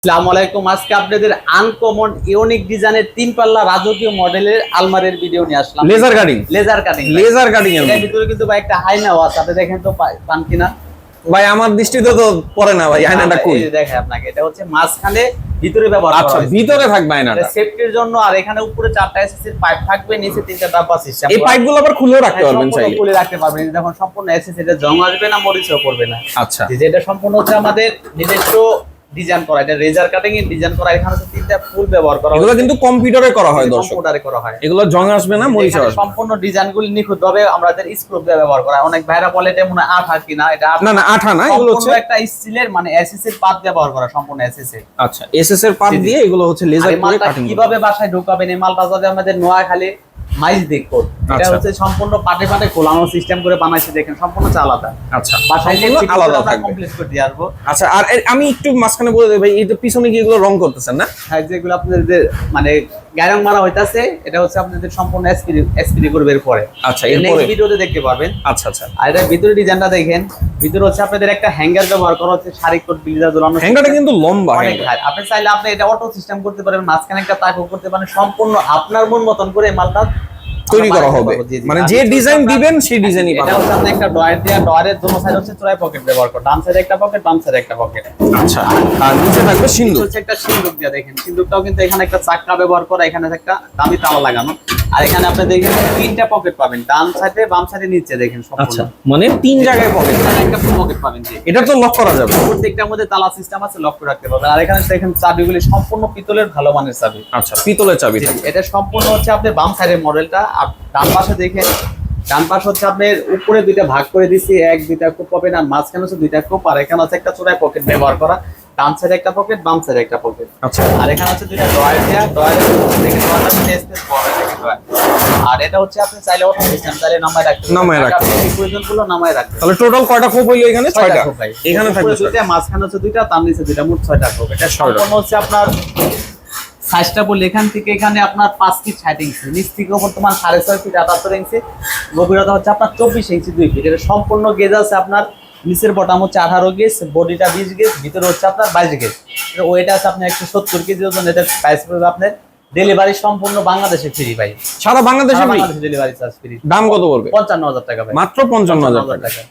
আসসালামু আলাইকুম। আজকে আপনাদের আনকমন ইউনিক ডিজাইনের তিন পাল্লা রাজকীয় মডেলের আলমারির ভিডিও নিয়ে আসলাম। লেজার কাটিং এর এর ভিতরে কিন্তু ভাই একটা আয়নাও আছে, আপনি দেখেন তো পান কিনা। ভাই আমার দৃষ্টিতে তো পড়ে না ভাই, আয়নাটা কই? এই যে দেখেন আপনাকে, এটা হচ্ছে মাঝখানে ভিতরে ব্যবহার করা আচ্ছা, হয়েছে। ভিতরে থাকবে আয়নাটা সেফটির জন্য। আর এখানে উপরে 4টা এসএসসি পাইপ থাকবে, নিচে 3টা ডাব্বা সিস্টেম। এই পাইপগুলো আবার খুলেও রাখতে পারবেন চাইলে। খুলে রাখতে পারবেন। দেখুন সম্পূর্ণ এসএসসি, এটা জং আসবে না, মরিচও পড়বে না। আচ্ছা, যেটা সম্পূর্ণ হচ্ছে আমাদের নিজস্ব ডিজাইন করা, এটা রেজার কাটিং এর ডিজাইন করা। এখানে হচ্ছে 3টা ফুল ব্যবহার করা হয়। এগুলো কিন্তু কম্পিউটারে করা হয় দর্শক, কম্পিউটারে করা হয়। এগুলো জং আসবে না, মরিচ আসবে। সম্পূর্ণ ডিজাইনগুলি নিখুঁতভাবে আমাদের স্ক্রু দিয়ে ব্যবহার করা হয়। অনেক ভাইরা বলে এটা মনে হয় আঠা কিনা, এটা না না, আঠা না, এগুলো হচ্ছে একটা স্টিলের মানে এসএস এর পাত ব্যবহার করা, সম্পূর্ণ এসএস এর। আচ্ছা, এসএস এর পাত দিয়ে এগুলো হচ্ছে লেজার করে কাটিং। কিভাবে বাসায় ঢোকাবেন এই মালটা? যদি আমাদের নোয়াখালী মাইজ দেখো, এটা হচ্ছে সম্পূর্ণ পাটে পাটে খোলানো সিস্টেম করে বানাইছে, দেখেন সম্পূর্ণ আলাদা। আচ্ছা, বাসায় আলাদা থাকবে, কমপ্লিট করে দিয়ে আসবো। আচ্ছা, আর আমি একটু মাঝখানে বলে দেই ভাই, এই তো পিছনে কি এগুলো রং করতেছেন না? হ্যাঁ, যেগুলো আপনাদের মানে গায়রং মারা হইতাছে, এটা হচ্ছে আপনাদের সম্পূর্ণ এসপিডি করবে এরপরে। আচ্ছা, এরপরে ভিডিওতে দেখতে পারবেন। আচ্ছা আচ্ছা, আর এটা ভিতরে ডিজাইনটা দেখেন, ভিতরে হচ্ছে আপনাদের একটা হ্যাঙ্গার ব্যবহার করা হচ্ছে, শাড়ি কোট বিলিদার ঝোলানো। হ্যাঙ্গারটা কিন্তু লম্বা অনেক হাই। আপনি চাইলে আপনি এটা অটো সিস্টেম করতে পারেন, মাঝখানে একটা তাকও করতে পারেন, সম্পূর্ণ আপনার মন মতন করে মালটা তৈরি করা হবে। মানে যে ডিজাইন দিবেন সেই ডিজাইনই পাবেন। এটা হচ্ছে আপনি একটা ডয়ার দিয়ে, ডয়ারের দুটো সাইড হচ্ছে চড়াই পকেট ব্যবহার করা, ডান সাইডে একটা পকেট, বাম সাইডে একটা পকেট। আচ্ছা, আর নিচে থাকবে সিন্দুক। হচ্ছে একটা সিন্দুক দিয়ে, দেখেন সিন্দুকটাও কিন্তু এখানে একটা চাকা ব্যবহার করা, এখানে একটা দামি তালা লাগানো। আর এখানে আপনি দেখেন 3টা পকেট পাবেন, ডান সাইডে, বাম সাইডে, নিচে দেখেন সম্পূর্ণ। আচ্ছা, মানে 3 জায়গায় পকেট, একটা পকেট পাবেন। যে এটা তো লক করা যাবে, প্রত্যেকটার মধ্যে তালা সিস্টেম আছে, লক করে রাখতে পারবেন। আর এখানে দেখেন চাবিগুলি সম্পূর্ণ পিতলের ভালো মানের চাবি। আচ্ছা, পিতলের চাবি থাকবে। এটা সম্পূর্ণ হচ্ছে আপনার বাম সাইডের মডেলটা। আর ডান পাশে দেখেন, ডান পাশ হচ্ছে আপনার উপরে 2টা ভাগ করে দিছি, 2টা কোপ পাবেন। আর মাঝখানে হচ্ছে 2টা কোপ। আর এখানে হচ্ছে একটা চোরাই পকেট ব্যবহার করা, ডান সাইডে একটা পকেট, বাম সাইডে একটা পকেট। আচ্ছা, আর এখানে হচ্ছে 2টা ড্রয়ার দেয়া, ড্রয়ারের দেখেন ড্রয়ারটা স্পেস বড় দেখেন ড্রয়ার। আর এটা হচ্ছে আপনি চাইলে অটো সিস্টেম, চাইলে নামায় রাখতে প্রয়োজনগুলো নামায় রাখতে। তাহলে টোটাল কয়টা কোপ হইলো এখানে? 6টা। এখানে থাকবে 2টা, মাঝখানে হচ্ছে 2টা, তার নিচে 2টা, মোট 6টা কোপ। এটা সম্পূর্ণ হচ্ছে আপনার সাইজটা বলে এখান থেকে এখানে আপনার 5 ফিট 60 ইঞ্চি, নিচ থেকে বর্তমান 6.5 ফিট 78 ইঞ্চি, গভীরতা হচ্ছে আপনার 24 ইঞ্চি 2 ফিট। এটা সম্পূর্ণ গেজ আছে আপনার। নিচের বটম হচ্ছে 18 গেজ, বডিটা 20 গেজ, ভিতরে হচ্ছে আপনার 22 গেজ। ওয়েটা আছে আপনার 170 কেজি ওজন। এটার প্রাইস পড়বে আপনার ডেলিভারি সম্পূর্ণ বাংলাদেশে ফ্রি ভাই, সারা বাংলাদেশে ডেলিভারি চার্জ ফ্রি। দাম কত পড়বে? 55,000 টাকা ভাই, মাত্র 55,000 টাকা।